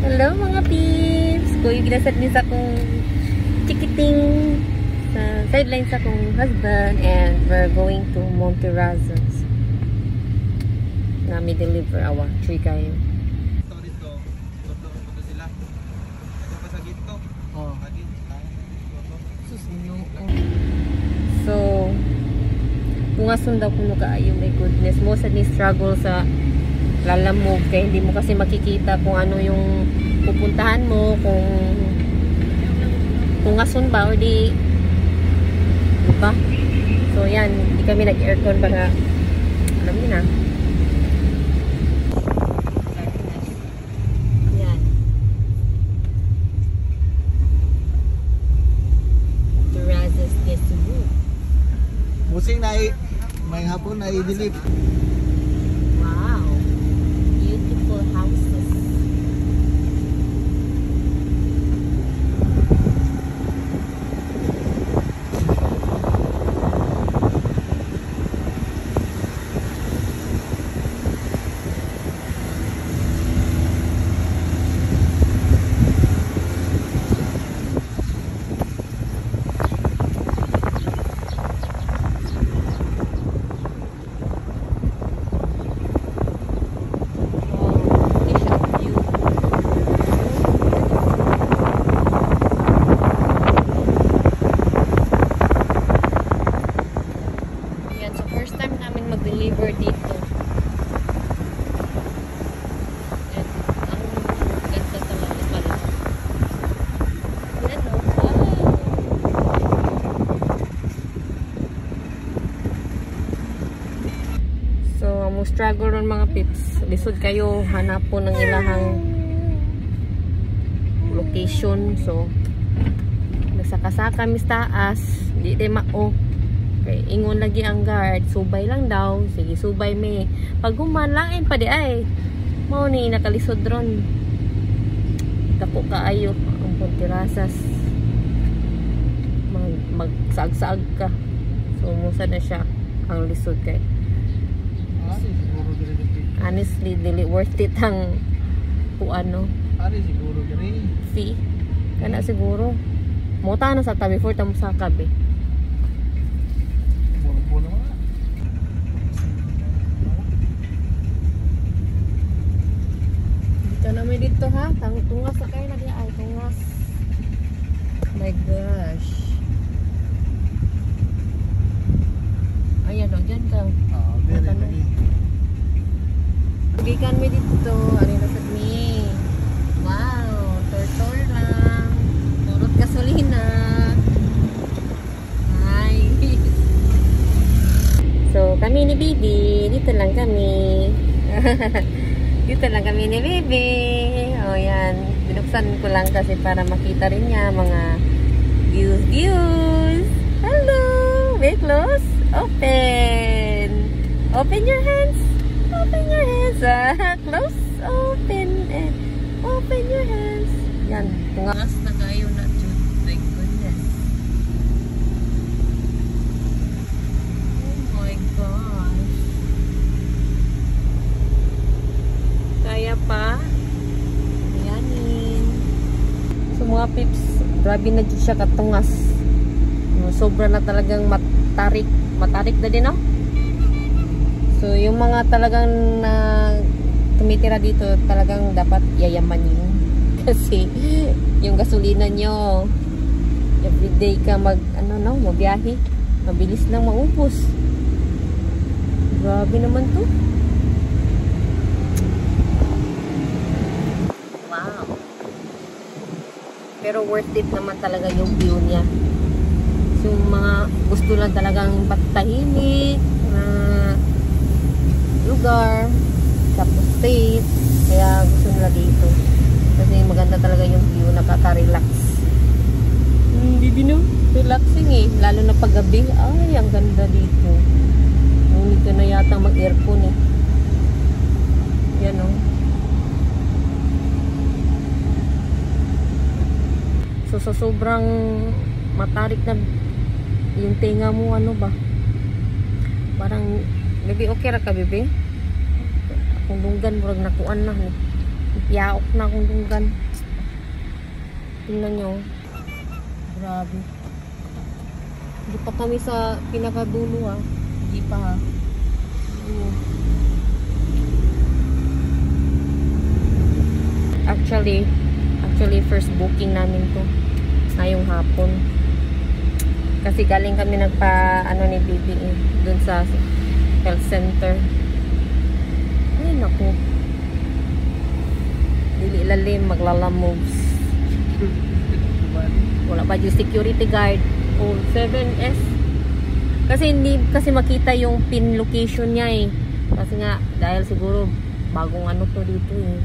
Hello mga peeps! Kuya ginasad niya sa akong chikiting sa sideline sa akong husband and we're going to Monterrazos na may deliver awa 3 kayo. So pungason daw kuno kaayo, my goodness, mo sa ni struggle sa lalamog kaya hindi mo kasi makikita kung ano yung pupuntahan mo, kung asun ba o di, diba? So yan, hindi kami nag-aircon para alam niyo na. Yan Terrazas de Cebu. Musing na may hapon na i-delete. Wow, beautiful houses. Mag-deliver dito. At ang ganda talaga pala. Yan o. So, mo struggle ron mga pips. Lisod kayo hanap po ng ilahang location. So, nagsakasaka mis taas. Di de mao. Okay, ingon lagi ang guard, subay lang daw. Sige, subay me. Pag humanlain pa di ay. Mao ni nakalisod ron. Dako kaayo ang Monterrazas. Magsaag-saag ka. So musa na siya ang lisod kay. Honestly, dili worth it ang ano. Ari siguro gani. Fee. Kana siguro. Mota na sa tabi for tamo sa kabe. Namin dito ha, tungas na kayo na diya ay tungas. My gosh. Ayan o, dyan ka. Very lagi. Hindi kami dito, ano na sa me. Wow, turtle lang. Purot gasolina. Nice. So, kami ni Bibi, dito lang kami. Dito lang kami ni Bibi. O yan. Binuksan ko lang kasi para makita rin niya mga views. Hello! Very close. Open. Open your hands. Open your hands. Close. Open. And open your hands. Yan. Tungas na kayo na dyan. My goodness. Oh my gosh. Kaya pa yanin. So mga pips, grabe na dyan siya katungas. Sobra na talagang matarik na din, no? So yung mga talagang tumitira dito talagang dapat yayamanin. Kasi yung gasolina nyo everyday ka mabiyahe, mabilis lang maubos. Grabe naman to. Pero worth it naman talaga yung view niya. So, mga gusto lang talagang patahimik na lugar, tapos state, kaya gusto nila dito. Kasi maganda talaga yung view, nakaka-relax. Bibi no? Relaxing eh. Lalo na paggabi. Ay, ang ganda dito. Ngunit na yata mag-aircon eh. Yan o. So sa sobrang matarik na yung tenga mo, ano ba? Parang, bibi okay ra ka bibi? Akong lunggan, murag nakuan na. Yaok na akong dunggan. Tingnan nyo. Grabe. Hindi pa kami sa pinakadulo ha. Hindi pa ha. Actually first booking namin to ngayong hapon. Kasi galing kami nagpa ano ni Bibi dun sa health center. Ay naku. Dili lalim maglalamoves. Wala pa yung security guard. Oh, 7S. Kasi hindi kasi makita yung pin location niya eh. Kasi nga dahil siguro bagong ano to dito eh.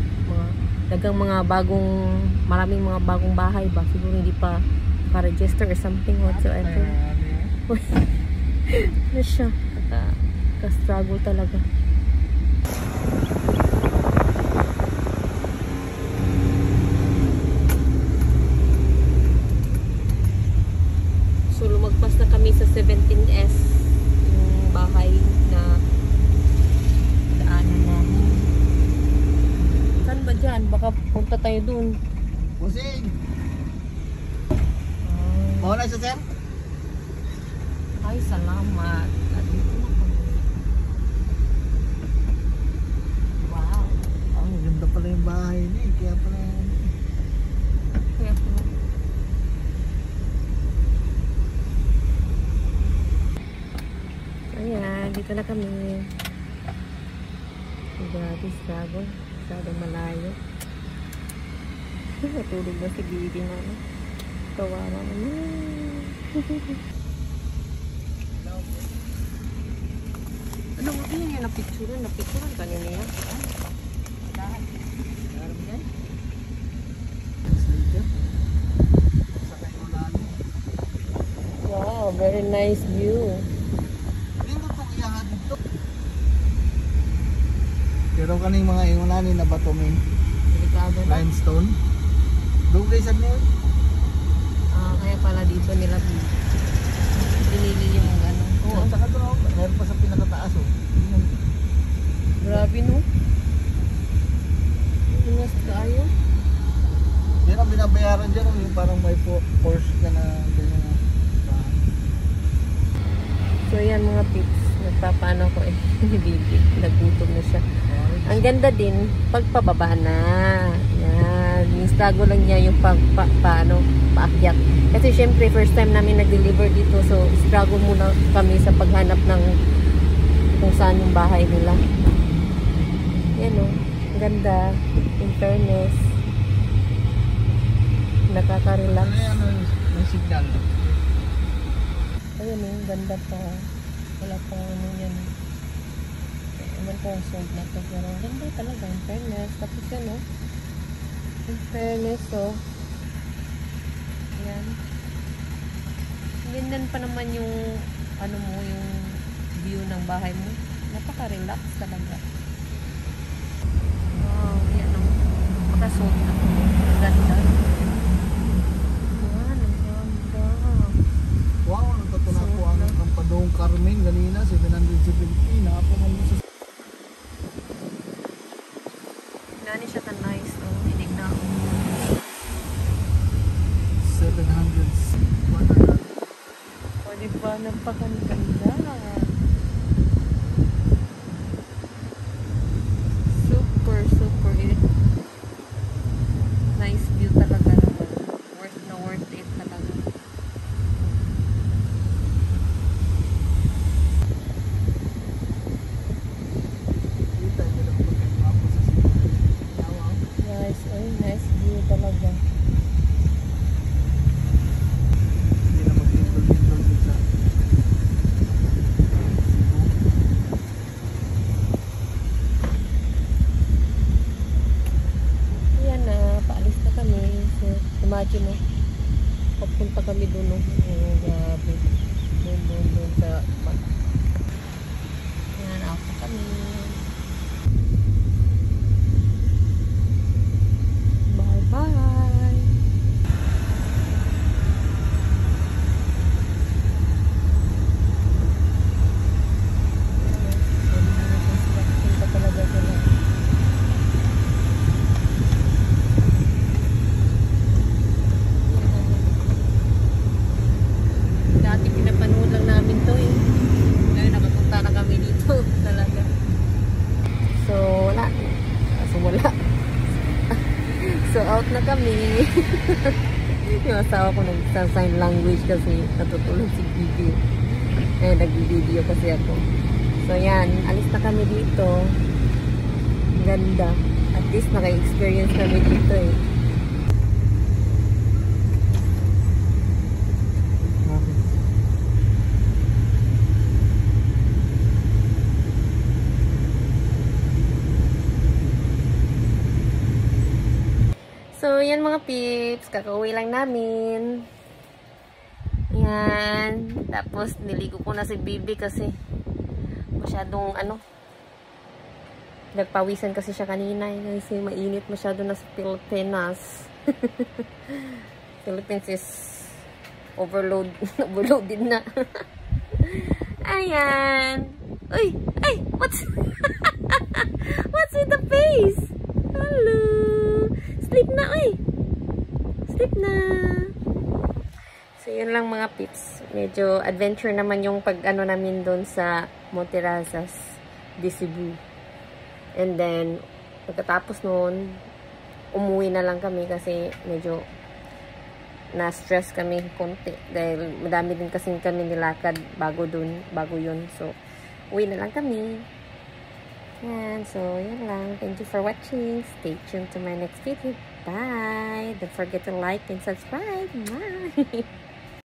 Maraming mga bagong bahay ba. Siguro hindi pa naka-register or something whatsoever. Ano siya? Ka-struggle talaga. So lumagpas na kami sa 17S, yung bahay na daanan namin. Saan ba dyan? Baka punta tayo dun. Busing! Mauna siya, sir? Ay, salamat. Dito na kami. Wow. Ang ganda pala yung bahay niya. Kaya pala ayan, dito na kami. Grabe, struggle. Masyadong malayo. Natulog na si Bibi na. Kawawa naman. Ano mo yun yung napicturan? Napicturan ka niya? Lahat. Lahat yan? Wow, very nice view. pero kaning mga ingunanin na bato may limestone. Dugay sa niyo. Kaya pala dito nila pinili yung ano. Oo, saka to na. Meron pa sa pinakataas oh. Grabe no. Ingas kayo. Yan ang binabayaran dyan yung parang may Porsche ka na ganyan na. So yan mga pics. Nagpapaano ko Bibi. Nagutom na siya. Ang ganda din, pagpababa na. Yan. Yung struggle lang niya yung paakyat. Kasi syempre, first time namin nag-deliver dito. So, struggle muna kami sa paghanap ng kung saan yung bahay nila. Yan o. Ang ganda. In fairness. Nakaka-relax. May signal. Ayan o. Ganda pa. Wala pang ano yan. Ewan ko ang sold na ito. Pero ang ganda talaga. In fairness. Tapos yan o. In fairness o. Ayan. Ganyan pa naman yung ano mo, yung view ng bahay mo. Napaka-relax talaga. Wow. Yan o. Pagka-sold na ito. Ang ganda. Ayan. Ang ganda. Wow. Nagtatuna po ang Padong Carmen ganina. 770. Nakapo nga mo sa Gani siya ka nice, no? Hinig na ako. 700. O, diba? Napakaganda. Super, super it. Nice view talaga naman. Worth na worth it talaga. Nice, oh, nice view talaga. Hindi na mag-intro sa Ayan na, paalis na kami. So, imagine mo, papunta kami doon. Oh, grabe. Doon sa ayan, ako kami. Bye-bye! Construction pa talaga sila. So, out na kami. Yung asawa ko nag-sign language kasi natutulog si Gigi. Eh, nag-video kasi ako. So, yan. Alis na kami dito. Ganda. At least naka-experience kami dito eh. So, yan mga pips. Kakauwi lang namin. Yan. Tapos, niligo ko na si Bibi kasi masyadong nagpawisan kasi siya kanina. Kasi mainit masyado na sa Pilipinas. Philippines is overloaded na. Ayan. Uy! Ay! What's with the face? Hello! Sleep na, uy! Sleep na! So, yun lang mga pips. Medyo adventure naman yung pag-ano namin doon sa Monterrazas de Cebu. And then, pagkatapos noon, umuwi na lang kami kasi medyo na-stress kami konti. Dahil madami din kasi kami nilakad bago yun. So, uwi na lang kami. Yan. So, yun lang. Thank you for watching. Stay tuned to my next video. Bye! Don't forget to like and subscribe. Bye!